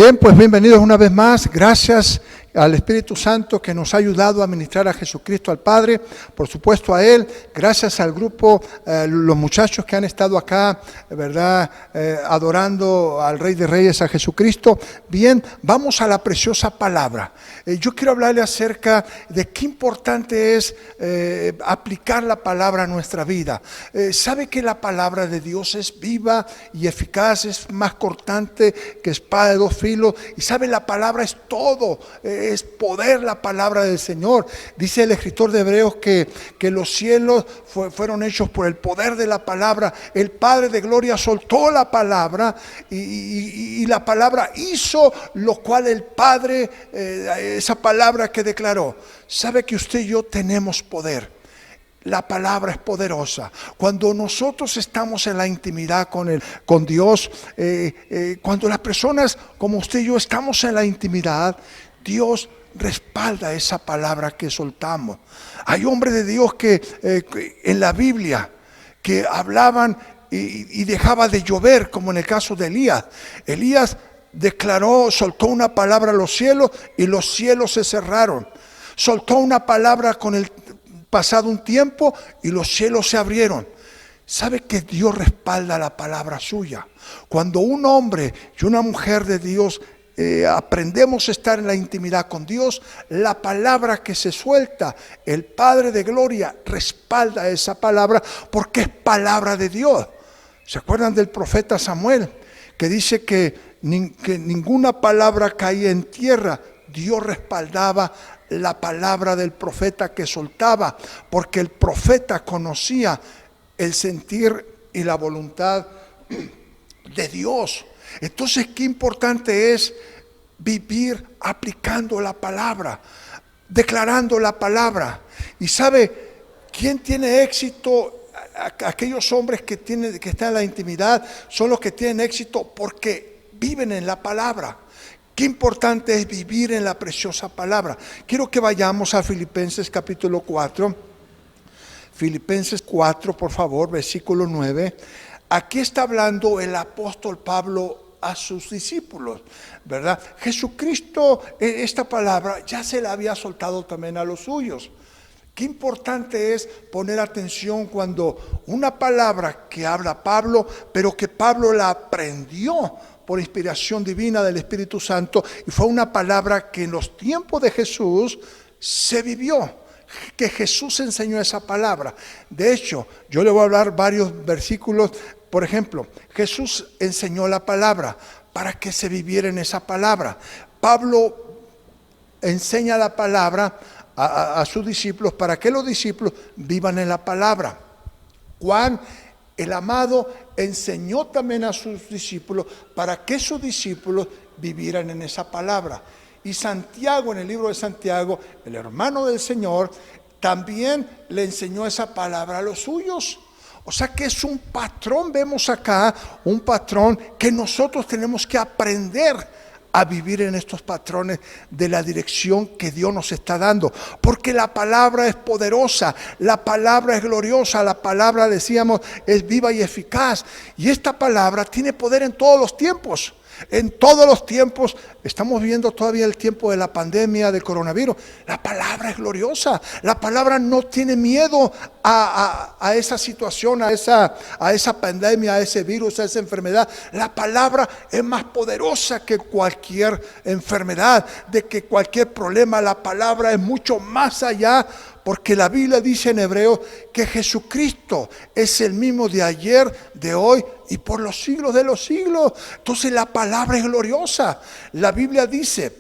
Bien, pues bienvenidos una vez más. Gracias al Espíritu Santo que nos ha ayudado a ministrar a Jesucristo al Padre, por supuesto a Él. Gracias al grupo, los muchachos que han estado acá, ¿verdad? Adorando al Rey de Reyes, a Jesucristo. Bien, vamos a la preciosa palabra. Yo quiero hablarle acerca de qué importante es aplicar la palabra a nuestra vida. ¿Sabe que la palabra de Dios es viva y eficaz? Es más cortante que espada de dos filos. Y sabe, la palabra es todo. Es poder la palabra del Señor. Dice el escritor de Hebreos que los cielos fueron hechos por el poder de la palabra. El Padre de gloria soltó la palabra y la palabra hizo lo cual el Padre, esa palabra que declaró. Sabe que usted y yo tenemos poder. La palabra es poderosa. Cuando nosotros estamos en la intimidad con Dios, cuando las personas como usted y yo estamos en la intimidad, Dios respalda esa palabra que soltamos. Hay hombres de Dios que en la Biblia que hablaban y dejaba de llover, como en el caso de Elías. Elías declaró, soltó una palabra a los cielos y los cielos se cerraron. Soltó una palabra con el pasado un tiempo y los cielos se abrieron. ¿Sabe que Dios respalda la palabra suya? Cuando un hombre y una mujer de Dios aprendemos a estar en la intimidad con Dios, la palabra que se suelta, el Padre de gloria respalda esa palabra porque es palabra de Dios. ¿Se acuerdan del profeta Samuel? Que dice que ninguna palabra caía en tierra. Dios respaldaba la palabra del profeta que soltaba, porque el profeta conocía el sentir y la voluntad de Dios. Entonces, qué importante es vivir aplicando la palabra, declarando la palabra. Y sabe, ¿quién tiene éxito? Aquellos hombres que están en la intimidad son los que tienen éxito porque viven en la palabra. Qué importante es vivir en la preciosa palabra. Quiero que vayamos a Filipenses capítulo 4. Filipenses 4, por favor, versículo 9. Aquí está hablando el apóstol Pablo a sus discípulos, ¿verdad? Jesucristo, esta palabra ya se la había soltado también a los suyos. Qué importante es poner atención cuando una palabra que habla Pablo, pero que Pablo la aprendió por inspiración divina del Espíritu Santo, y fue una palabra que en los tiempos de Jesús se vivió, que Jesús enseñó esa palabra. De hecho, yo le voy a hablar varios versículos. Por ejemplo, Jesús enseñó la palabra para que se viviera en esa palabra. Pablo enseña la palabra a sus discípulos para que los discípulos vivan en la palabra. Juan, el amado, enseñó también a sus discípulos para que sus discípulos vivieran en esa palabra. Y Santiago, en el libro de Santiago, el hermano del Señor, también le enseñó esa palabra a los suyos. O sea que es un patrón, vemos acá, un patrón que nosotros tenemos que aprender a vivir en estos patrones de la dirección que Dios nos está dando. Porque la palabra es poderosa, la palabra es gloriosa, la palabra, decíamos, es viva y eficaz. Y esta palabra tiene poder en todos los tiempos. En todos los tiempos, estamos viendo todavía el tiempo de la pandemia del coronavirus. La palabra es gloriosa. La palabra no tiene miedo a esa situación, a esa pandemia, a ese virus, a esa enfermedad. La palabra es más poderosa que cualquier enfermedad, de que cualquier problema. La palabra es mucho más allá. Porque la Biblia dice en Hebreos que Jesucristo es el mismo de ayer, de hoy y por los siglos de los siglos. Entonces la palabra es gloriosa. La Biblia dice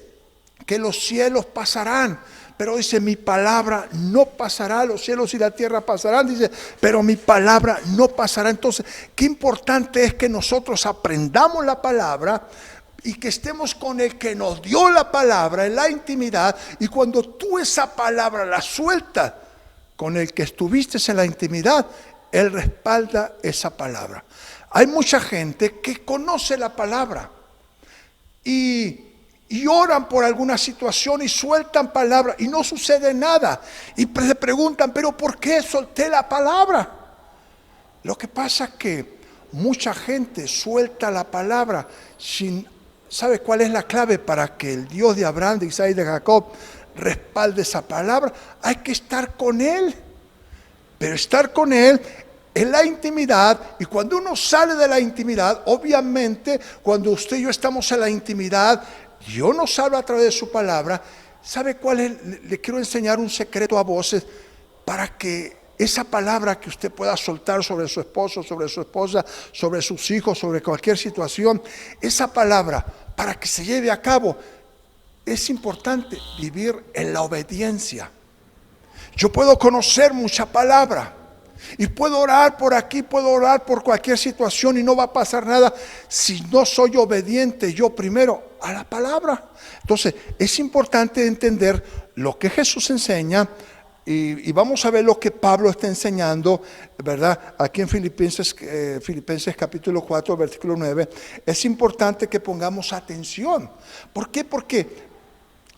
que los cielos pasarán, pero dice mi palabra no pasará. Los cielos y la tierra pasarán, dice, pero mi palabra no pasará. Entonces, qué importante es que nosotros aprendamos la palabra y que estemos con el que nos dio la palabra en la intimidad. Y cuando tú esa palabra la sueltas con el que estuviste en la intimidad, Él respalda esa palabra. Hay mucha gente que conoce la palabra y oran por alguna situación y sueltan palabra y no sucede nada. Y se preguntan, ¿pero por qué solté la palabra? Lo que pasa es que mucha gente suelta la palabra sin ¿Sabe cuál es la clave para que el Dios de Abraham, de Isaac y de Jacob respalde esa palabra? Hay que estar con Él. Pero estar con Él en la intimidad, y cuando uno sale de la intimidad, obviamente cuando usted y yo estamos en la intimidad, Dios nos habla a través de su palabra. ¿Sabe cuál es? Le quiero enseñar un secreto a voces para que esa palabra que usted pueda soltar sobre su esposo, sobre su esposa, sobre sus hijos, sobre cualquier situación, esa palabra para que se lleve a cabo, es importante vivir en la obediencia. Yo puedo conocer mucha palabra y puedo orar por aquí, puedo orar por cualquier situación y no va a pasar nada si no soy obediente yo primero a la palabra. Entonces es importante entender lo que Jesús enseña y vamos a ver lo que Pablo está enseñando, ¿verdad? Aquí en Filipenses capítulo 4, versículo 9. Es importante que pongamos atención. ¿Por qué? Porque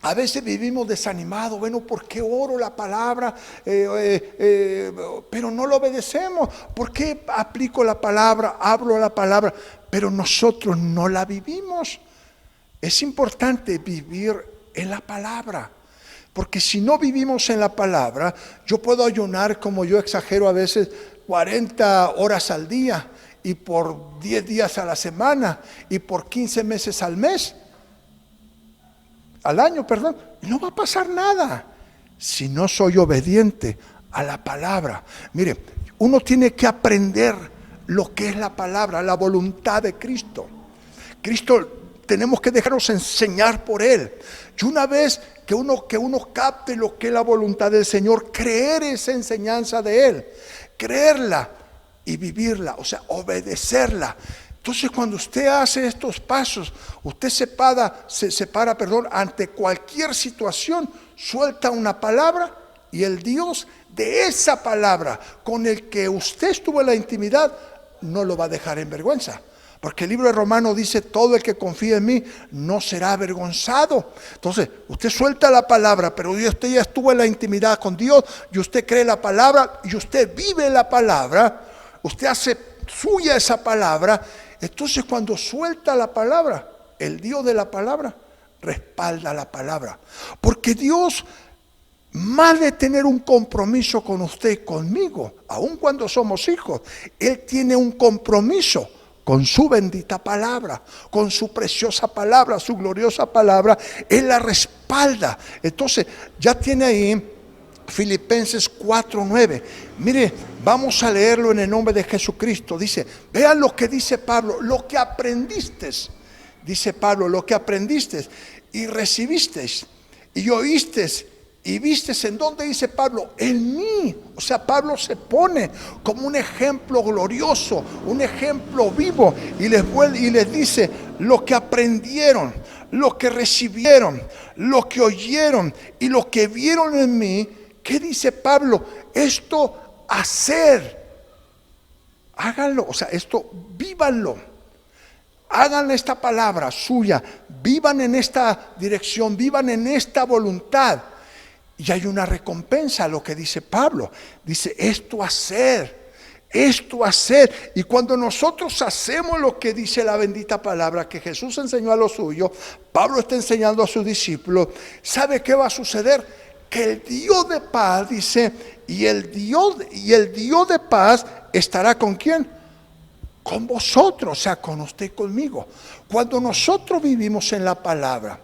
a veces vivimos desanimados. Bueno, ¿por qué oro la palabra? Pero no lo obedecemos. ¿Por qué aplico la palabra, hablo la palabra, pero nosotros no la vivimos? Es importante vivir en la palabra. Porque si no vivimos en la palabra, yo puedo ayunar, como yo exagero a veces, 40 horas al día, y por 10 días a la semana, y por 15 meses al mes. Al año, perdón, no va a pasar nada si no soy obediente a la palabra. Mire, uno tiene que aprender lo que es la palabra, la voluntad de Cristo. Cristo, tenemos que dejarnos enseñar por Él. Y una vez que uno capte lo que es la voluntad del Señor, creer esa enseñanza de Él, creerla y vivirla, o sea, obedecerla. Entonces, cuando usted hace estos pasos, usted se para, ante cualquier situación, suelta una palabra y el Dios de esa palabra con el que usted estuvo en la intimidad no lo va a dejar en vergüenza. Porque el libro de Romanos dice: todo el que confía en mí no será avergonzado. Entonces, usted suelta la palabra, pero usted ya estuvo en la intimidad con Dios y usted cree la palabra y usted vive la palabra, usted hace suya esa palabra. Entonces, cuando suelta la palabra, el Dios de la palabra respalda la palabra. Porque Dios, más de tener un compromiso con usted y conmigo, aun cuando somos hijos, Él tiene un compromiso con su bendita palabra, con su preciosa palabra, su gloriosa palabra. Él la respalda. Entonces, ya tiene ahí Filipenses 4:9. Mire, vamos a leerlo en el nombre de Jesucristo. Dice, vean lo que dice Pablo: lo que aprendiste, dice Pablo, lo que aprendiste y recibiste y oíste y viste. ¿En dónde dice Pablo? En mí. O sea, Pablo se pone como un ejemplo glorioso, un ejemplo vivo, y les dice lo que aprendieron, lo que recibieron, lo que oyeron y lo que vieron en mí. ¿Qué dice Pablo? Esto hacer, háganlo, o sea, esto vívanlo. Hagan esta palabra suya, vivan en esta dirección, vivan en esta voluntad. Y hay una recompensa a lo que dice Pablo. Dice, esto hacer. Y cuando nosotros hacemos lo que dice la bendita palabra que Jesús enseñó a los suyos, Pablo está enseñando a sus discípulos, ¿sabe qué va a suceder? Que el Dios de paz, dice, y el Dios de paz estará ¿con quién? Con vosotros, o sea, con usted y conmigo. Cuando nosotros vivimos en la palabra,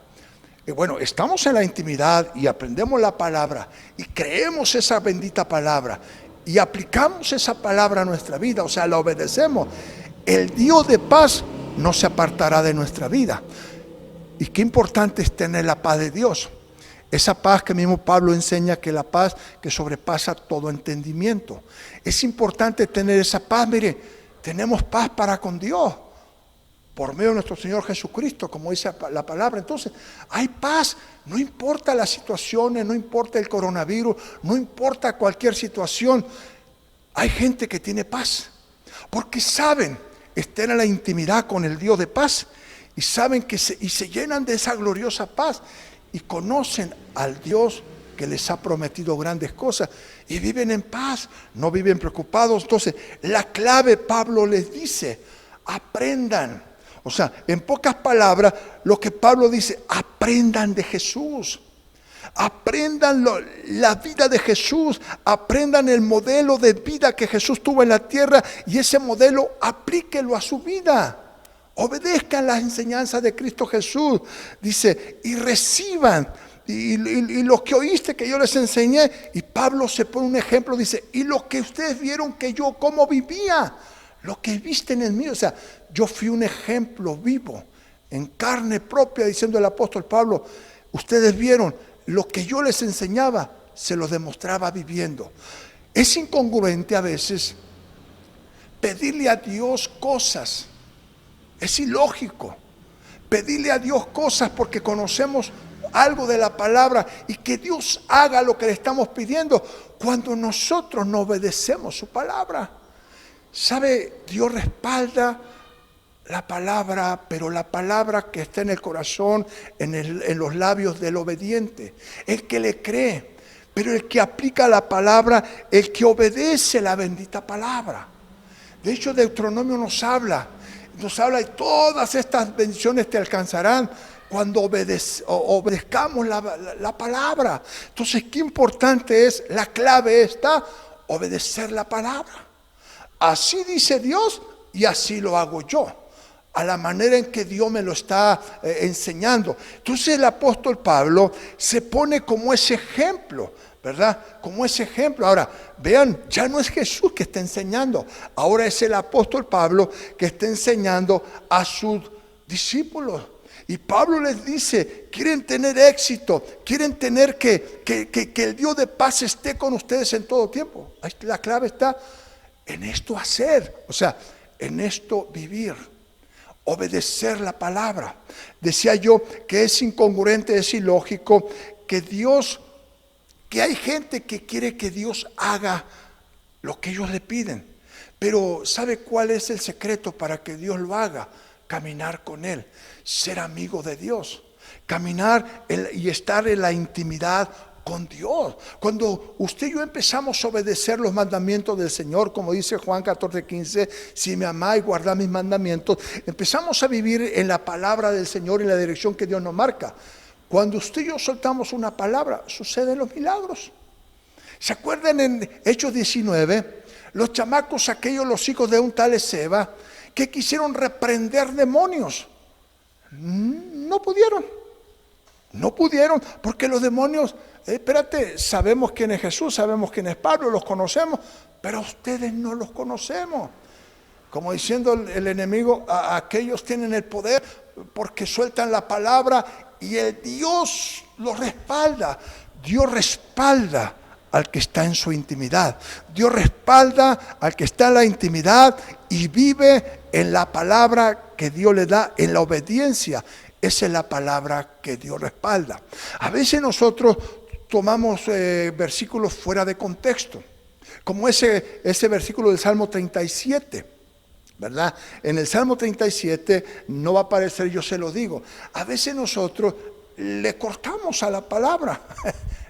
bueno, estamos en la intimidad y aprendemos la palabra y creemos esa bendita palabra y aplicamos esa palabra a nuestra vida, o sea, la obedecemos, el Dios de paz no se apartará de nuestra vida. Y qué importante es tener la paz de Dios. Esa paz que mismo Pablo enseña, que la paz que sobrepasa todo entendimiento. Es importante tener esa paz. Mire, tenemos paz para con Dios por medio de nuestro Señor Jesucristo, como dice la palabra. Entonces, hay paz, no importa las situaciones, no importa el coronavirus, no importa cualquier situación. Hay gente que tiene paz, porque saben, están en la intimidad con el Dios de paz, y saben que se llenan de esa gloriosa paz, y conocen al Dios que les ha prometido grandes cosas, y viven en paz, no viven preocupados. Entonces, la clave, Pablo les dice, aprendan. O sea, en pocas palabras, lo que Pablo dice, aprendan de Jesús. Aprendan la vida de Jesús, aprendan el modelo de vida que Jesús tuvo en la tierra y ese modelo aplíquelo a su vida. Obedezcan las enseñanzas de Cristo Jesús. Dice, y reciban. Y lo que oíste que yo les enseñé. Y Pablo se pone un ejemplo, dice, y lo que ustedes vieron que yo cómo vivía, lo que visten en mí. O sea, yo fui un ejemplo vivo, en carne propia, diciendo el apóstol Pablo. Ustedes vieron lo que yo les enseñaba, se lo demostraba viviendo. Es incongruente a veces pedirle a Dios cosas. Es ilógico pedirle a Dios cosas porque conocemos algo de la palabra y que Dios haga lo que le estamos pidiendo cuando nosotros no obedecemos su palabra. ¿Sabe? Dios respalda la palabra, pero la palabra que está en el corazón, en los labios del obediente, el que le cree, pero el que aplica la palabra, el que obedece la bendita palabra. De hecho, Deuteronomio nos habla de todas estas bendiciones te alcanzarán cuando obedezcamos la palabra. Entonces, qué importante es, la clave está, obedecer la palabra. Así dice Dios y así lo hago yo, a la manera en que Dios me lo está enseñando. Entonces el apóstol Pablo se pone como ese ejemplo, ¿verdad? Como ese ejemplo. Ahora, vean, ya no es Jesús que está enseñando, ahora es el apóstol Pablo que está enseñando a sus discípulos. Y Pablo les dice, quieren tener éxito, quieren tener que el Dios de paz esté con ustedes en todo tiempo. La clave está en esto hacer, o sea, en esto vivir. Obedecer la palabra. Decía yo que es incongruente, es ilógico que hay gente que quiere que Dios haga lo que ellos le piden. Pero ¿sabe cuál es el secreto para que Dios lo haga? Caminar con Él, ser amigo de Dios, caminar y estar en la intimidad con Dios. Cuando usted y yo empezamos a obedecer los mandamientos del Señor, como dice Juan 14:15, si me amáis, guardad mis mandamientos, empezamos a vivir en la palabra del Señor, en la dirección que Dios nos marca. Cuando usted y yo soltamos una palabra, suceden los milagros. ¿Se acuerdan en Hechos 19? Los chamacos aquellos, los hijos de un tal Esceva, que quisieron reprender demonios. No pudieron. No pudieron, porque los demonios, espérate, sabemos quién es Jesús, sabemos quién es Pablo, los conocemos, pero a ustedes no los conocemos. Como diciendo el enemigo, aquellos tienen el poder porque sueltan la palabra y el Dios los respalda. Dios respalda al que está en su intimidad. Dios respalda al que está en la intimidad y vive en la palabra que Dios le da, en la obediencia. Esa es la palabra que Dios respalda. A veces nosotros tomamos versículos fuera de contexto, como ese versículo del Salmo 37, ¿verdad? En el Salmo 37 no va a aparecer, yo se lo digo. A veces nosotros le cortamos a la palabra,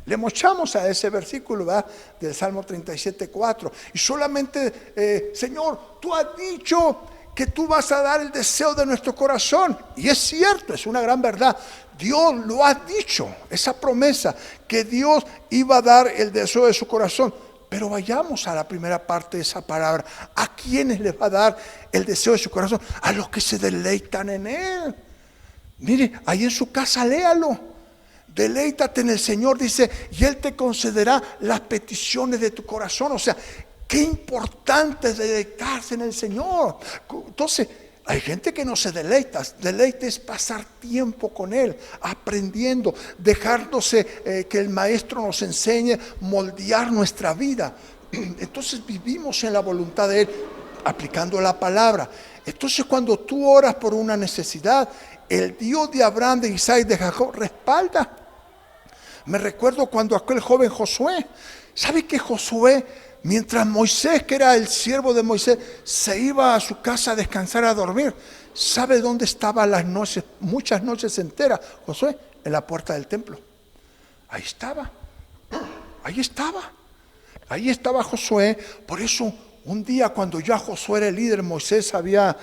le mochamos a ese versículo, ¿verdad? Del Salmo 37:4. Y solamente, Señor, tú has dicho que tú vas a dar el deseo de nuestro corazón. Y es cierto, es una gran verdad. Dios lo ha dicho, esa promesa, que Dios iba a dar el deseo de su corazón. Pero vayamos a la primera parte de esa palabra. ¿A quiénes les va a dar el deseo de su corazón? A los que se deleitan en Él. Mire, ahí en su casa léalo. Deleítate en el Señor, dice, y Él te concederá las peticiones de tu corazón. O sea, qué importante es deleitarse en el Señor. Entonces, hay gente que no se deleita. Deleite es pasar tiempo con Él, aprendiendo, dejándose que el Maestro nos enseñe, moldear nuestra vida. Entonces vivimos en la voluntad de Él, aplicando la palabra. Entonces cuando tú oras por una necesidad, el Dios de Abraham, de Isaac y de Jacob respalda. Me recuerdo cuando aquel joven Josué, ¿sabe que Josué, mientras Moisés, que era el siervo de Moisés, se iba a su casa a descansar, a dormir, ¿sabe dónde estaba las noches, muchas noches enteras? Josué, en la puerta del templo. Ahí estaba, ahí estaba, ahí estaba Josué. Por eso un día cuando ya Josué era el líder, Moisés había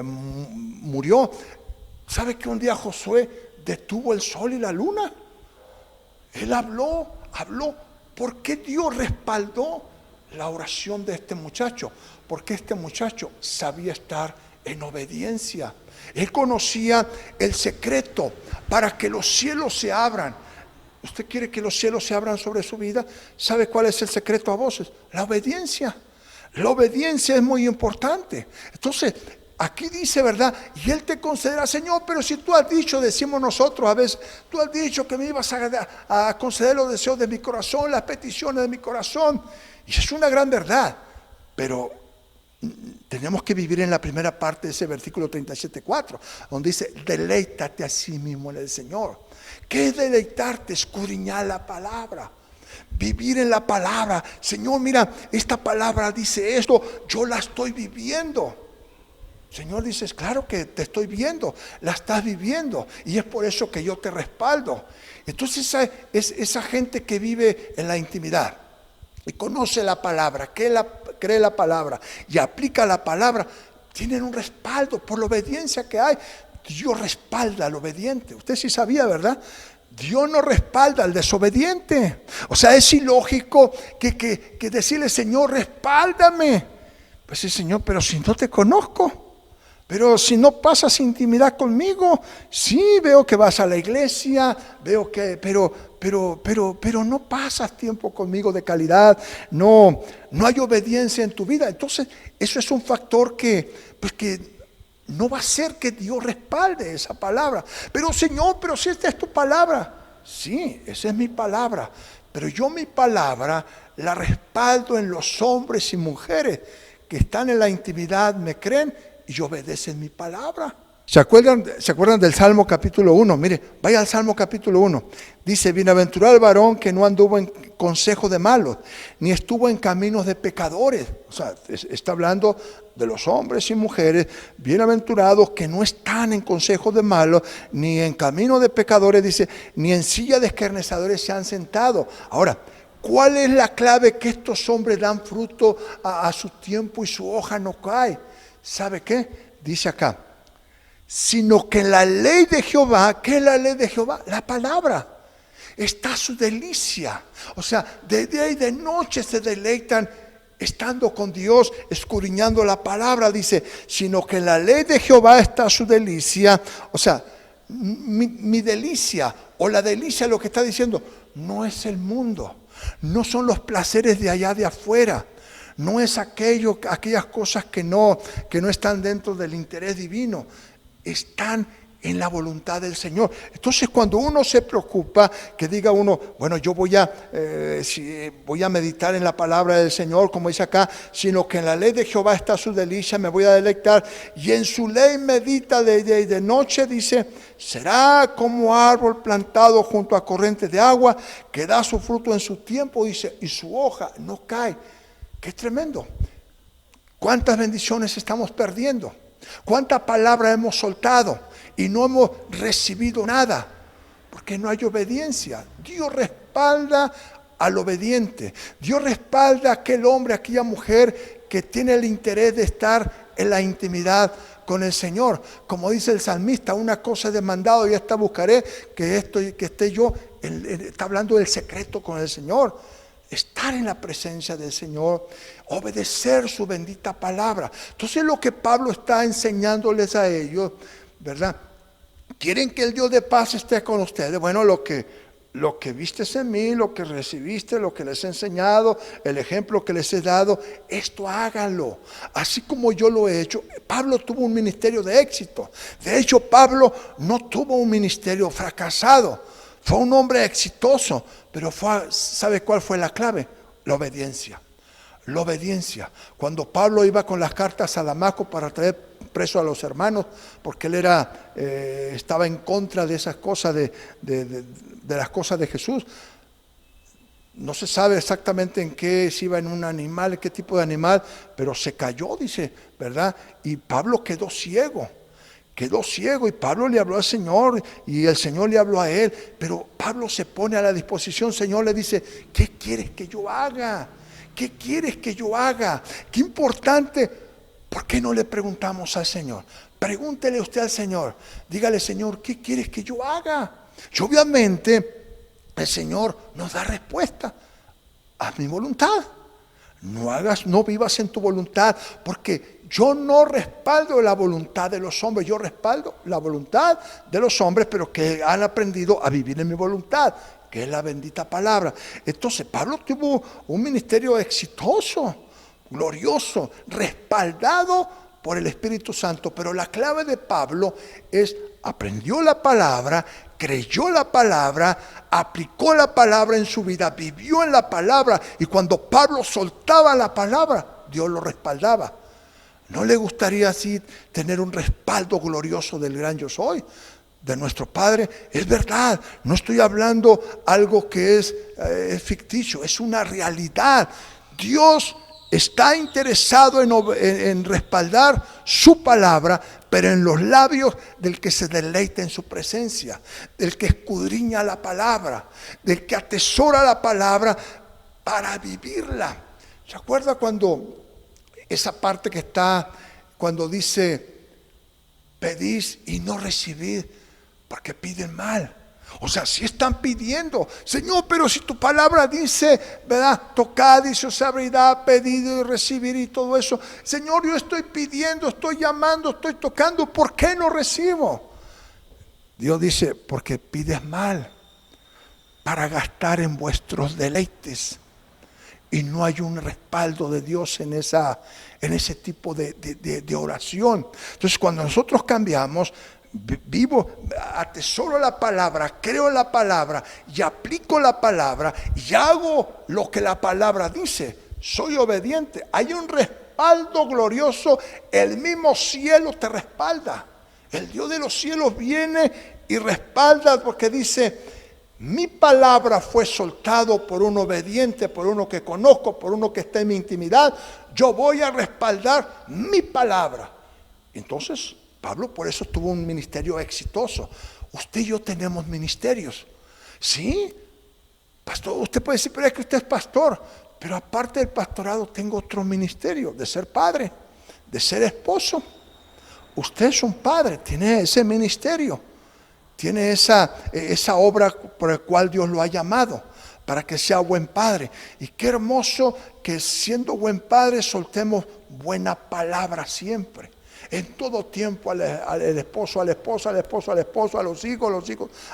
murió. ¿Sabe que un día Josué detuvo el sol y la luna? Él habló. ¿Por qué Dios respaldó la oración de este muchacho? Porque este muchacho sabía estar en obediencia. Él conocía el secreto para que los cielos se abran. ¿Usted quiere que los cielos se abran sobre su vida? ¿Sabe cuál es el secreto a voces? La obediencia. La obediencia es muy importante. Entonces, aquí dice, ¿verdad? Y Él te concederá, Señor, pero si tú has dicho, decimos nosotros a veces, tú has dicho que me ibas a conceder los deseos de mi corazón, las peticiones de mi corazón. Y es una gran verdad, pero tenemos que vivir en la primera parte de ese versículo 37:4, donde dice, deleítate a sí mismo en el Señor. ¿Qué es deleitarte? Escudriñar la palabra. Vivir en la palabra. Señor, mira, esta palabra dice esto, yo la estoy viviendo. Señor, dices, claro que te estoy viendo, la estás viviendo, y es por eso que yo te respaldo. Entonces esa gente que vive en la intimidad y conoce la palabra, cree la palabra y aplica la palabra, tienen un respaldo por la obediencia que hay. Dios respalda al obediente. Usted sí sabía, ¿verdad? Dios no respalda al desobediente. O sea, es ilógico que decirle, Señor, respáldame. Pues sí, Señor, pero si no te conozco, pero si no pasas intimidad conmigo, sí veo que vas a la iglesia, veo que, pero no pasas tiempo conmigo de calidad, no hay obediencia en tu vida. Entonces, eso es un factor que no va a hacer que Dios respalde esa palabra. Pero Señor, pero si esta es tu palabra. Sí, esa es mi palabra. Pero yo mi palabra la respaldo en los hombres y mujeres que están en la intimidad, me creen y obedecen mi palabra. ¿Se acuerdan del Salmo capítulo 1? Mire, vaya al Salmo capítulo 1. Dice, bienaventurado el varón que no anduvo en consejo de malos, ni estuvo en caminos de pecadores. O sea, está hablando de los hombres y mujeres bienaventurados que no están en consejo de malos, ni en camino de pecadores, dice, ni en silla de escarnecedores se han sentado. Ahora, ¿cuál es la clave que estos hombres dan fruto a su tiempo y su hoja no cae? ¿Sabe qué? Dice acá, sino que en la ley de Jehová, ¿qué es la ley de Jehová? La palabra. Está su delicia. O sea, de día y de noche se deleitan estando con Dios, escudriñando la palabra. Dice, sino que en la ley de Jehová está su delicia. O sea, mi delicia o la delicia, lo que está diciendo, no es el mundo, no son los placeres de allá de afuera. No es aquellas cosas que no están dentro del interés divino, están en la voluntad del Señor. Entonces, cuando uno se preocupa, que diga uno, bueno, yo voy a meditar en la palabra del Señor, como dice acá, sino que en la ley de Jehová está su delicia, me voy a deleitar, y en su ley medita de día y de noche, dice, será como árbol plantado junto a corrientes de agua, que da su fruto en su tiempo, dice, y su hoja no cae. ¡Qué tremendo! ¿Cuántas bendiciones estamos perdiendo? ¿Cuánta palabra hemos soltado y no hemos recibido nada? Porque no hay obediencia. Dios respalda al obediente. Dios respalda a aquel hombre, a aquella mujer que tiene el interés de estar en la intimidad con el Señor. Como dice el salmista, una cosa he demandado y esta buscaré, que esté yo. Él está hablando del secreto con el Señor. Estar en la presencia del Señor, obedecer su bendita palabra. Entonces lo que Pablo está enseñándoles a ellos, ¿verdad? ¿Quieren que el Dios de paz esté con ustedes? Bueno, lo que vistes en mí, lo que recibiste, lo que les he enseñado, el ejemplo que les he dado, esto háganlo. Así como yo lo he hecho. Pablo tuvo un ministerio de éxito. De hecho, Pablo no tuvo un ministerio fracasado. Fue un hombre exitoso, pero ¿sabe cuál fue la clave? La obediencia. La obediencia. Cuando Pablo iba con las cartas a Damasco para traer preso a los hermanos, porque él estaba en contra de esas cosas, de las cosas de Jesús. No se sabe exactamente en qué, si iba en un animal, en qué tipo de animal, pero se cayó, dice, ¿verdad? Y Pablo quedó ciego y Pablo le habló al Señor y el Señor le habló a él, pero Pablo se pone a la disposición. El Señor le dice, ¿qué quieres que yo haga? ¿Qué quieres que yo haga? Qué importante ¿Por qué no le preguntamos al Señor? Pregúntele usted al Señor. Dígale, Señor, ¿qué quieres que yo haga? Y obviamente el Señor nos da respuesta. Haz mi voluntad. No vivas en tu voluntad, porque yo no respaldo la voluntad de los hombres, yo respaldo la voluntad de los hombres, pero que han aprendido a vivir en mi voluntad, que es la bendita palabra. Entonces Pablo tuvo un ministerio exitoso, glorioso, respaldado por el Espíritu Santo, pero la clave de Pablo es: aprendió la palabra, creyó la palabra, aplicó la palabra en su vida, vivió en la palabra, y cuando Pablo soltaba la palabra, Dios lo respaldaba. ¿No le gustaría así tener un respaldo glorioso del gran yo soy, de nuestro Padre? Es verdad, no estoy hablando algo que es ficticio, es una realidad. Dios está interesado en respaldar su palabra, pero en los labios del que se deleita en su presencia, del que escudriña la palabra, del que atesora la palabra para vivirla. ¿Se acuerda cuando esa parte que está, cuando dice, pedís y no recibid, porque piden mal? O sea, si están pidiendo, Señor, pero si tu palabra dice, ¿verdad? Tocad y se os abrirá, pedido y recibir y todo eso. Señor, yo estoy pidiendo, estoy llamando, estoy tocando, ¿por qué no recibo? Dios dice, porque pides mal para gastar en vuestros deleites. Y no hay un respaldo de Dios en ese tipo de oración. Entonces, cuando nosotros cambiamos, vivo, atesoro la palabra, creo la palabra y aplico la palabra y hago lo que la palabra dice, soy obediente, hay un respaldo glorioso, el mismo cielo te respalda, el Dios de los cielos viene y respalda, porque dice: mi palabra fue soltado por un obediente, por uno que conozco, por uno que está en mi intimidad, yo voy a respaldar mi palabra. Entonces Pablo por eso tuvo un ministerio exitoso. Usted y yo tenemos ministerios. ¿Sí? Pastor, usted puede decir, pero es que usted es pastor. Pero aparte del pastorado tengo otro ministerio, de ser padre, de ser esposo. Usted es un padre, tiene ese ministerio, tiene esa obra por la cual Dios lo ha llamado, para que sea buen padre. Y qué hermoso que siendo buen padre soltemos buena palabra siempre. En todo tiempo al esposo, a la esposa, al esposo, al esposo, a los hijos,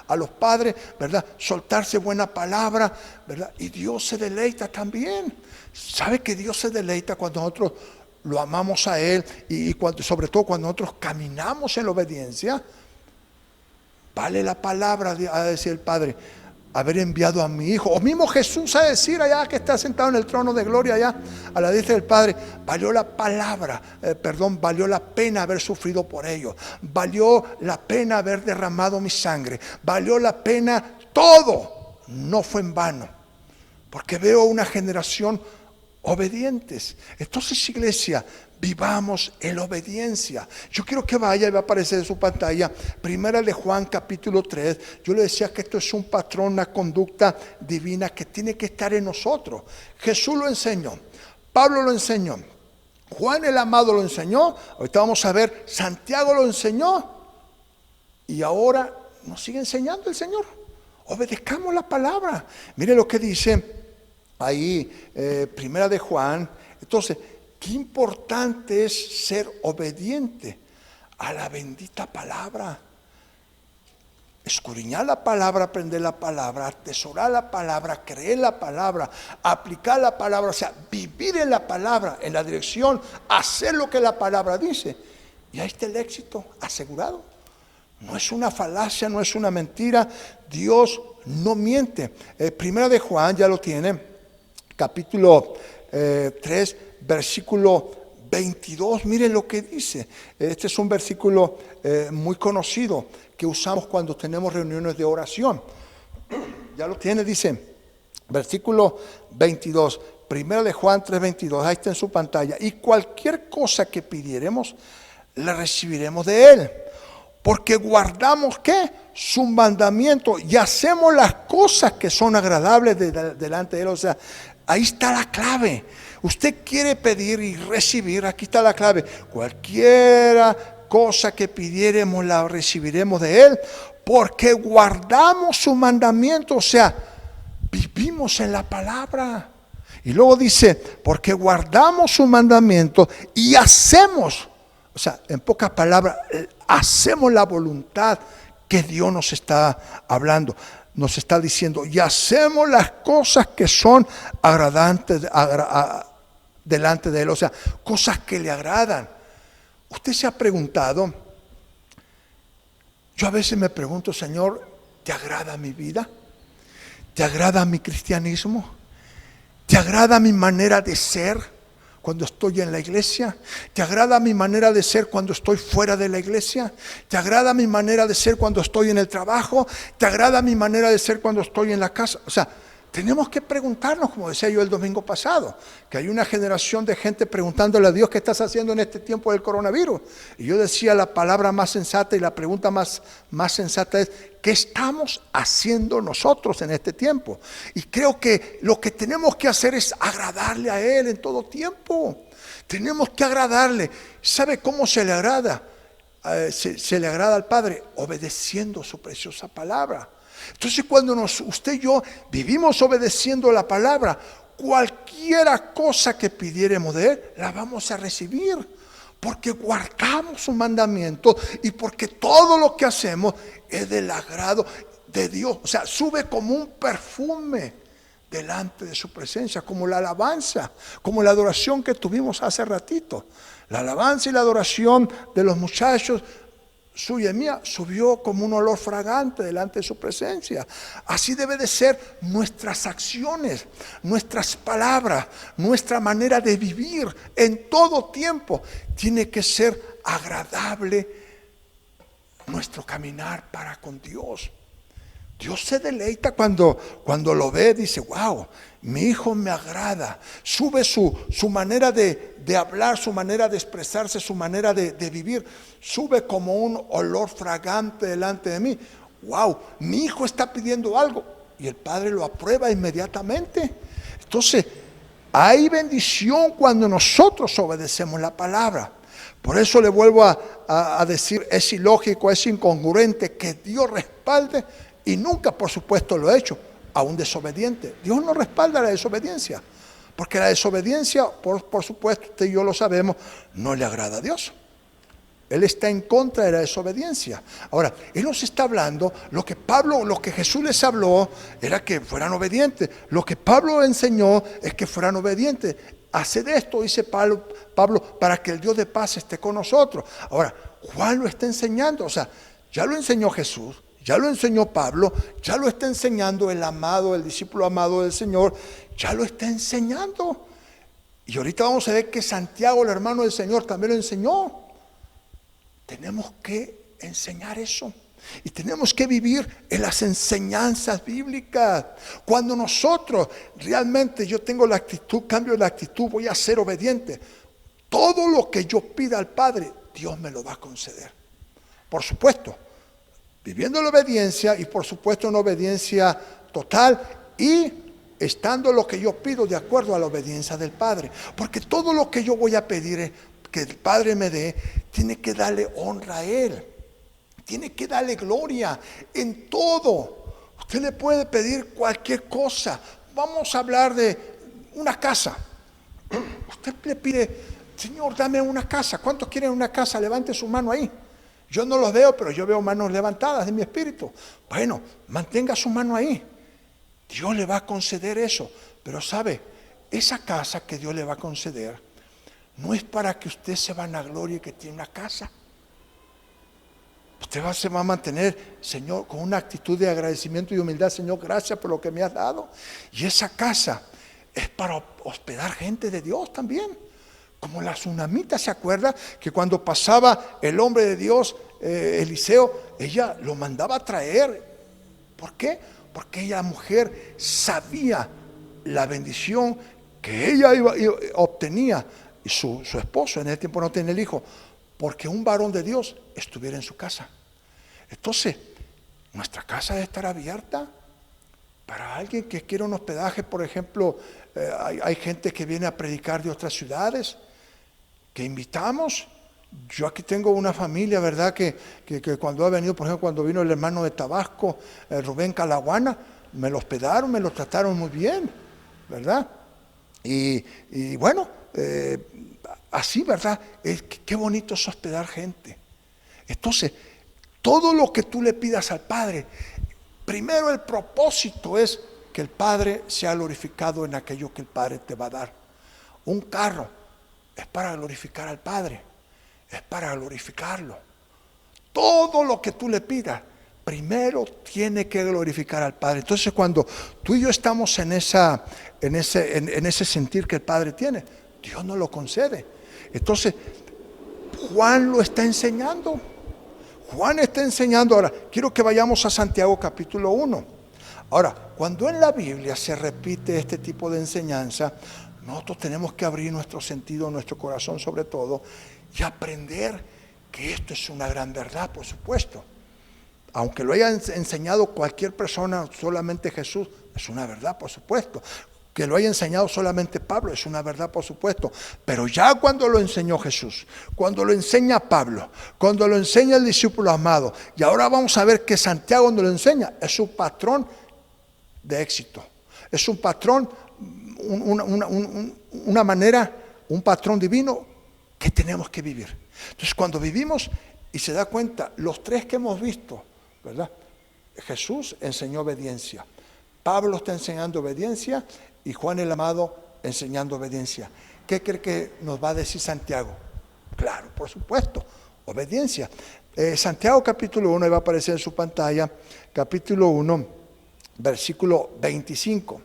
a los padres, ¿verdad? Soltarse buena palabra, ¿verdad? Y Dios se deleita también. ¿Sabe que Dios se deleita cuando nosotros lo amamos a Él y sobre todo cuando nosotros caminamos en la obediencia? Vale la palabra, a decir el Padre, haber enviado a mi Hijo, o mismo Jesús a decir allá que está sentado en el trono de gloria allá a la diestra del Padre, valió la palabra, valió la pena haber sufrido por ellos, valió la pena haber derramado mi sangre, valió la pena todo, no fue en vano, porque veo una generación obedientes. Entonces, iglesia, vivamos en la obediencia. Yo quiero que vaya, y va a aparecer en su pantalla, Primera de Juan capítulo 3. Yo le decía que esto es un patrón, una conducta divina que tiene que estar en nosotros. Jesús lo enseñó, Pablo lo enseñó, Juan el amado lo enseñó, ahorita vamos a ver, Santiago lo enseñó, y ahora nos sigue enseñando el Señor. Obedezcamos la palabra. Mire lo que dice ahí, Primera de Juan. Entonces, qué importante es ser obediente a la bendita palabra. Escudriñar la palabra, aprender la palabra, atesorar la palabra, creer la palabra, aplicar la palabra, o sea, vivir en la palabra, en la dirección, hacer lo que la palabra dice. Y ahí está el éxito asegurado. No es una falacia, no es una mentira. Dios no miente. Primera de Juan, ya lo tiene, capítulo 3, versículo 22, miren lo que dice. Este es un versículo muy conocido que usamos cuando tenemos reuniones de oración. Ya lo tiene, dice, versículo 22, Primera de Juan 3:22, ahí está en su pantalla. Y cualquier cosa que pidiéremos, la recibiremos de Él, porque guardamos, ¿qué? Su mandamiento y hacemos las cosas que son agradables delante de Él. O sea, ahí está la clave. Usted quiere pedir y recibir, aquí está la clave. Cualquiera cosa que pidiéremos la recibiremos de Él, porque guardamos su mandamiento, o sea, vivimos en la palabra. Y luego dice, porque guardamos su mandamiento y hacemos, o sea, en pocas palabras, hacemos la voluntad que Dios nos está hablando, nos está diciendo, y hacemos las cosas que son agradantes delante de Él, o sea, cosas que le agradan. Usted se ha preguntado, yo a veces me pregunto, Señor, ¿te agrada mi vida? ¿Te agrada mi cristianismo? ¿Te agrada mi manera de ser cuando estoy en la iglesia? ¿Te agrada mi manera de ser cuando estoy fuera de la iglesia? ¿Te agrada mi manera de ser cuando estoy en el trabajo? ¿Te agrada mi manera de ser cuando estoy en la casa? O sea, tenemos que preguntarnos, como decía yo el domingo pasado, que hay una generación de gente preguntándole a Dios qué estás haciendo en este tiempo del coronavirus. Y yo decía la palabra más sensata y la pregunta más sensata es, ¿qué estamos haciendo nosotros en este tiempo? Y creo que lo que tenemos que hacer es agradarle a Él en todo tiempo. Tenemos que agradarle. ¿Sabe cómo se le agrada? Se le agrada al Padre obedeciendo su preciosa palabra. Entonces cuando usted y yo vivimos obedeciendo la palabra, cualquiera cosa que pidiéramos de Él, la vamos a recibir. Porque guardamos su mandamiento y porque todo lo que hacemos es del agrado de Dios. O sea, sube como un perfume delante de su presencia, como la alabanza, como la adoración que tuvimos hace ratito. La alabanza y la adoración de los muchachos, suya y mía, subió como un olor fragante delante de su presencia. Así debe de ser nuestras acciones, nuestras palabras, nuestra manera de vivir en todo tiempo. Tiene que ser agradable nuestro caminar para con Dios. Dios se deleita cuando lo ve, dice, wow, mi hijo me agrada. Sube su manera de hablar, su manera de expresarse, su manera de vivir. Sube como un olor fragante delante de mí. Wow, mi hijo está pidiendo algo y el Padre lo aprueba inmediatamente. Entonces, hay bendición cuando nosotros obedecemos la palabra. Por eso le vuelvo a decir, es ilógico, es incongruente que Dios respalde. Y nunca, por supuesto, lo ha hecho a un desobediente. Dios no respalda la desobediencia, porque la desobediencia, por supuesto, usted y yo lo sabemos, no le agrada a Dios. Él está en contra de la desobediencia. Ahora, Él nos está hablando, lo que Jesús les habló era que fueran obedientes. Lo que Pablo enseñó es que fueran obedientes. Haced esto, dice Pablo, para que el Dios de paz esté con nosotros. Ahora, Juan lo está enseñando, o sea, ya lo enseñó Jesús. Ya lo enseñó Pablo, ya lo está enseñando el discípulo amado del Señor, ya lo está enseñando. Y ahorita vamos a ver que Santiago, el hermano del Señor, también lo enseñó. Tenemos que enseñar eso. Y tenemos que vivir en las enseñanzas bíblicas. Cuando nosotros realmente yo tengo la actitud, cambio la actitud, voy a ser obediente. Todo lo que yo pida al Padre, Dios me lo va a conceder. Por supuesto. Viviendo la obediencia y por supuesto una obediencia total y estando lo que yo pido de acuerdo a la obediencia del Padre. Porque todo lo que yo voy a pedir que el Padre me dé, tiene que darle honra a Él. Tiene que darle gloria en todo. Usted le puede pedir cualquier cosa. Vamos a hablar de una casa. Usted le pide, Señor, dame una casa. ¿Cuántos quieren una casa? Levante su mano ahí. Yo no los veo, pero yo veo manos levantadas en mi espíritu. Bueno, mantenga su mano ahí. Dios le va a conceder eso. Pero sabe, esa casa que Dios le va a conceder no es para que usted se vanaglorie que tiene una casa. Usted se va a mantener, Señor, con una actitud de agradecimiento y humildad. Señor, gracias por lo que me has dado. Y esa casa es para hospedar gente de Dios también. Como la tsunamita, ¿se acuerda? Que cuando pasaba el hombre de Dios, Eliseo, ella lo mandaba a traer. ¿Por qué? Porque ella, mujer, sabía la bendición que ella obtenía. Y su esposo en ese tiempo no tenía el hijo. Porque un varón de Dios estuviera en su casa. Entonces, nuestra casa debe estar abierta Para alguien que quiere un hospedaje, por ejemplo, hay gente que viene a predicar de otras ciudades, que invitamos. Yo aquí tengo una familia, ¿verdad? Que cuando ha venido, por ejemplo, cuando vino el hermano de Tabasco, Rubén Calaguana, me lo hospedaron, me lo trataron muy bien, ¿verdad? Y bueno, así, ¿verdad? Qué bonito es hospedar gente. Entonces, todo lo que tú le pidas al Padre, primero el propósito es que el Padre sea glorificado en aquello que el Padre te va a dar. Un carro es para glorificar al Padre, es para glorificarlo. Todo lo que tú le pidas, primero tiene que glorificar al Padre. Entonces, cuando tú y yo estamos en ese sentir que el Padre tiene, Dios nos lo concede. Entonces, Juan lo está enseñando. Juan está enseñando. Ahora, quiero que vayamos a Santiago capítulo 1. Ahora, cuando en la Biblia se repite este tipo de enseñanza, nosotros tenemos que abrir nuestro sentido, nuestro corazón sobre todo, y aprender que esto es una gran verdad, por supuesto. Aunque lo haya enseñado cualquier persona, solamente Jesús, es una verdad, por supuesto. Que lo haya enseñado solamente Pablo, es una verdad, por supuesto. Pero ya cuando lo enseñó Jesús, cuando lo enseña Pablo, cuando lo enseña el discípulo amado, y ahora vamos a ver que Santiago, cuando lo enseña, es un patrón de éxito. Es un patrón, una manera, un patrón divino que tenemos que vivir. Entonces, cuando vivimos y se da cuenta, los tres que hemos visto, ¿verdad? Jesús enseñó obediencia, Pablo está enseñando obediencia y Juan el amado enseñando obediencia. ¿Qué cree que nos va a decir Santiago? Claro, por supuesto, obediencia. Santiago capítulo 1, ahí va a aparecer en su pantalla, capítulo 1, versículo 25.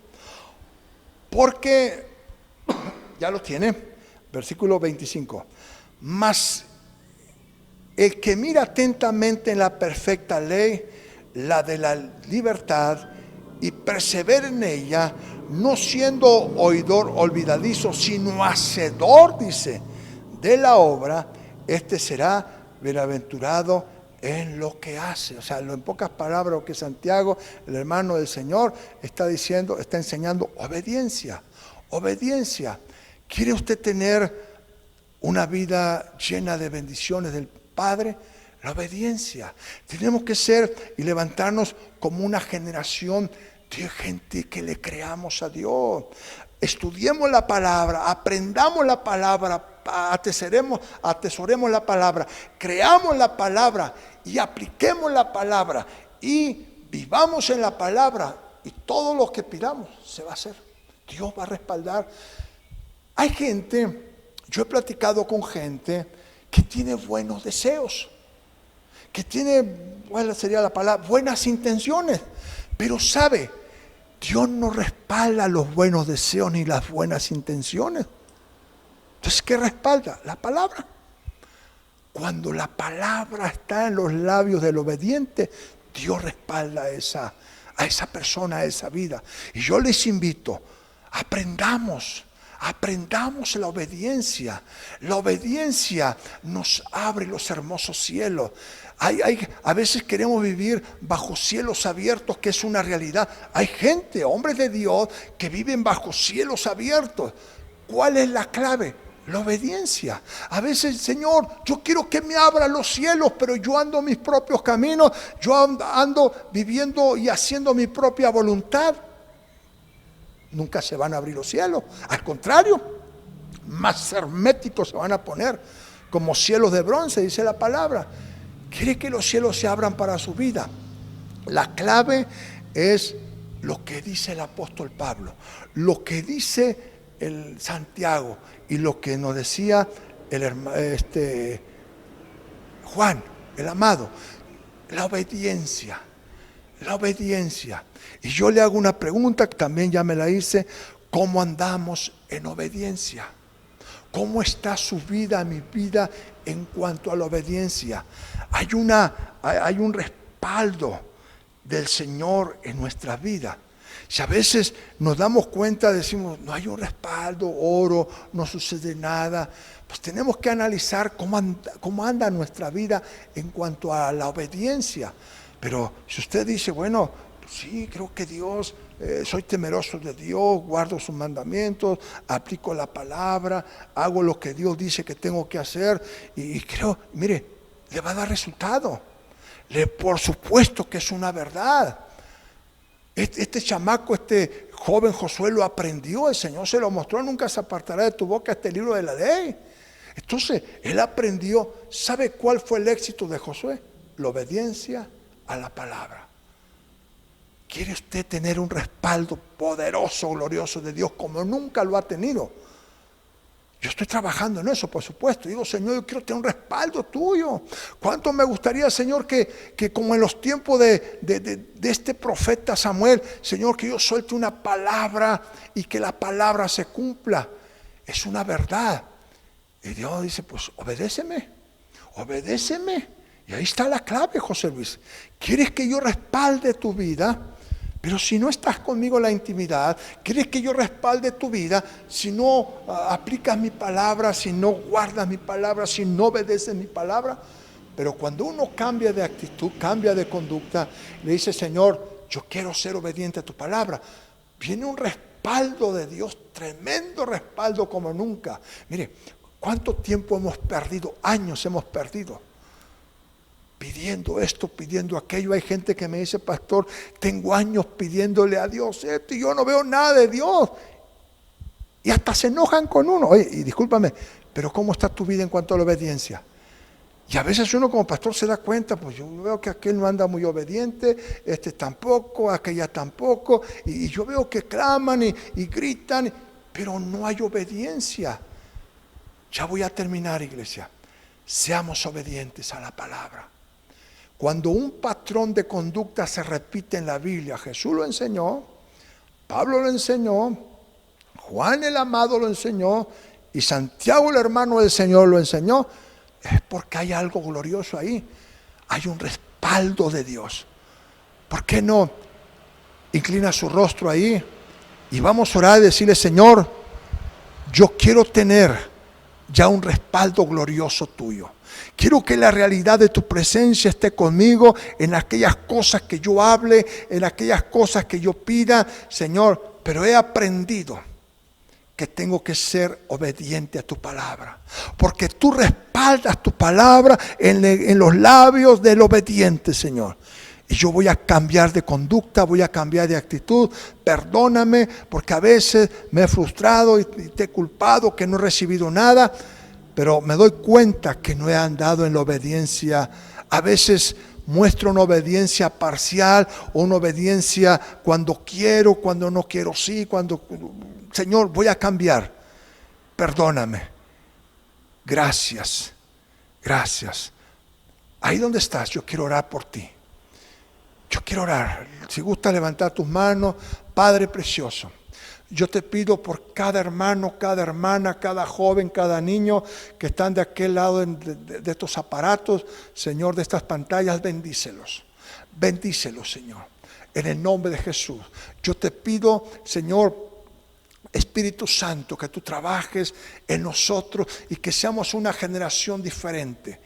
Porque, ya lo tiene, versículo 25. Mas el que mira atentamente en la perfecta ley, la de la libertad, y persevera en ella, no siendo oidor olvidadizo, sino hacedor, dice, de la obra, este será bienaventurado en lo que hace. O sea, en pocas palabras, lo que Santiago, el hermano del Señor, está diciendo, está enseñando obediencia. Obediencia. ¿Quiere usted tener una vida llena de bendiciones del Padre? La obediencia. Tenemos que ser y levantarnos como una generación de gente que le creamos a Dios. Estudiemos la palabra, aprendamos la palabra, atesoremos la palabra, creamos la palabra y apliquemos la palabra y vivamos en la palabra, y todo lo que pidamos se va a hacer. Dios va a respaldar. Hay gente, yo he platicado con gente que tiene buenos deseos, que tiene, ¿cuál sería la palabra? Buenas intenciones, pero sabe, Dios no respalda los buenos deseos ni las buenas intenciones. Entonces, ¿qué respalda? La palabra. Cuando la palabra está en los labios del obediente, Dios respalda a esa persona, a esa vida. Y yo les invito, aprendamos la obediencia. La obediencia nos abre los hermosos cielos. A veces queremos vivir bajo cielos abiertos, que es una realidad. Hay gente, hombres de Dios, que viven bajo cielos abiertos. ¿Cuál es la clave? La obediencia. A veces, Señor, yo quiero que me abra los cielos, pero yo ando mis propios caminos, yo ando viviendo y haciendo mi propia voluntad. Nunca se van a abrir los cielos. Al contrario, más herméticos se van a poner, como cielos de bronce, dice la palabra. Quiere que los cielos se abran para su vida. La clave es lo que dice el apóstol Pablo, lo que dice el Santiago y lo que nos decía Juan, el amado. La obediencia. La obediencia. Y yo le hago una pregunta que también ya me la hice: ¿cómo andamos en obediencia? ¿Cómo está su vida, mi vida, en cuanto a la obediencia? Hay un respaldo del Señor en nuestra vida. Si a veces nos damos cuenta, decimos, no hay un respaldo, oro, no sucede nada, pues tenemos que analizar cómo anda nuestra vida en cuanto a la obediencia. Pero si usted dice, bueno, Sí, creo que Dios, soy temeroso de Dios, guardo sus mandamientos, aplico la palabra, hago lo que Dios dice que tengo que hacer y creo, mire, le va a dar resultado. Por supuesto que es una verdad. Este chamaco, este joven Josué lo aprendió, el Señor se lo mostró, nunca se apartará de tu boca este libro de la ley. Entonces, él aprendió. ¿Sabe cuál fue el éxito de Josué? La obediencia a la palabra. ¿Quiere usted tener un respaldo poderoso, glorioso de Dios como nunca lo ha tenido? Yo estoy trabajando en eso, por supuesto. Digo, Señor, yo quiero tener un respaldo tuyo. ¿Cuánto me gustaría, Señor, que como en los tiempos de este profeta Samuel, Señor, que yo suelte una palabra y que la palabra se cumpla? Es una verdad. Y Dios dice, pues obedéceme. Y ahí está la clave, José Luis. ¿Quieres que yo respalde tu vida? Pero si no estás conmigo en la intimidad, ¿quieres que yo respalde tu vida? Si no aplicas mi palabra, si no guardas mi palabra, si no obedeces mi palabra. Pero cuando uno cambia de actitud, cambia de conducta, le dice, Señor, yo quiero ser obediente a tu palabra, viene un respaldo de Dios, tremendo respaldo como nunca. Mire, ¿cuánto tiempo hemos perdido? Años hemos perdido pidiendo esto, pidiendo aquello. Hay gente que me dice, pastor, tengo años pidiéndole a Dios esto y yo no veo nada de Dios. Y hasta se enojan con uno. Oye, y discúlpame, pero ¿cómo está tu vida en cuanto a la obediencia? Y a veces uno como pastor se da cuenta, pues yo veo que aquel no anda muy obediente, este tampoco, aquella tampoco, y yo veo que claman y gritan, pero no hay obediencia. Ya voy a terminar, iglesia. Seamos obedientes a la palabra. Cuando un patrón de conducta se repite en la Biblia, Jesús lo enseñó, Pablo lo enseñó, Juan el amado lo enseñó y Santiago el hermano del Señor lo enseñó, es porque hay algo glorioso ahí, hay un respaldo de Dios. ¿Por qué no inclina su rostro ahí y vamos a orar y decirle, Señor, yo quiero tener ya un respaldo glorioso tuyo? Quiero que la realidad de tu presencia esté conmigo en aquellas cosas que yo hable, en aquellas cosas que yo pida, Señor, pero he aprendido que tengo que ser obediente a tu palabra, porque tú respaldas tu palabra en los labios del obediente, Señor. Y yo voy a cambiar de conducta, voy a cambiar de actitud. Perdóname, porque a veces me he frustrado y te he culpado que no he recibido nada, pero me doy cuenta que no he andado en la obediencia. A veces muestro una obediencia parcial o una obediencia cuando quiero, cuando no quiero, sí, Señor, voy a cambiar. Perdóname. Gracias. Ahí donde estás, yo quiero orar por ti. Yo quiero orar. Si gusta levantar tus manos, Padre precioso, yo te pido por cada hermano, cada hermana, cada joven, cada niño que están de aquel lado de estos aparatos, Señor, de estas pantallas, bendícelos. Bendícelos, Señor, en el nombre de Jesús. Yo te pido, Señor, Espíritu Santo, que tú trabajes en nosotros y que seamos una generación diferente.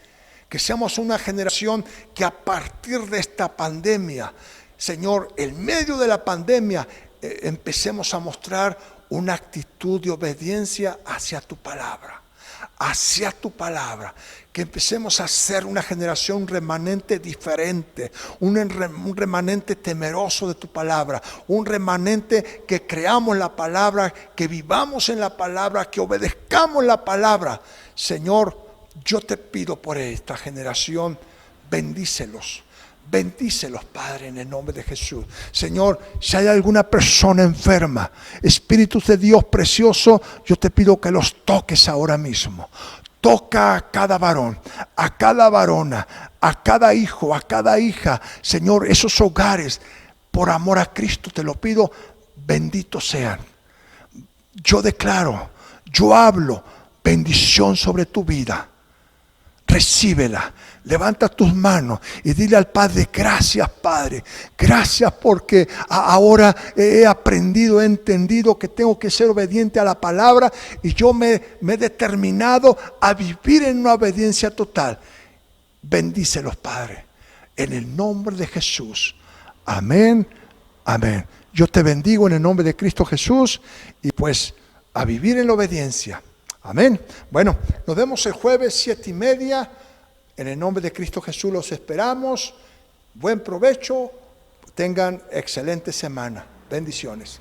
Que seamos una generación que a partir de esta pandemia, Señor, en medio de la pandemia, empecemos a mostrar una actitud de obediencia hacia tu palabra. Hacia tu palabra. Que empecemos a ser una generación, un remanente diferente, un remanente temeroso de tu palabra, un remanente que creamos la palabra, que vivamos en la palabra, que obedezcamos la palabra. Señor, yo te pido por esta generación, bendícelos, Padre, en el nombre de Jesús. Señor, si hay alguna persona enferma, Espíritu de Dios precioso, yo te pido que los toques ahora mismo. Toca a cada varón, a cada varona, a cada hijo, a cada hija. Señor, esos hogares, por amor a Cristo te lo pido, benditos sean. Yo declaro, yo hablo bendición sobre tu vida. Recíbela, levanta tus manos y dile al Padre, gracias Padre, gracias porque ahora he aprendido, he entendido que tengo que ser obediente a la palabra y yo me he determinado a vivir en una obediencia total. Bendícelos, Padre, en el nombre de Jesús. Amén, Amén. Yo te bendigo en el nombre de Cristo Jesús y pues a vivir en la obediencia. Amén. Bueno, nos vemos el jueves 7:30. En el nombre de Cristo Jesús los esperamos. Buen provecho. Tengan excelente semana. Bendiciones.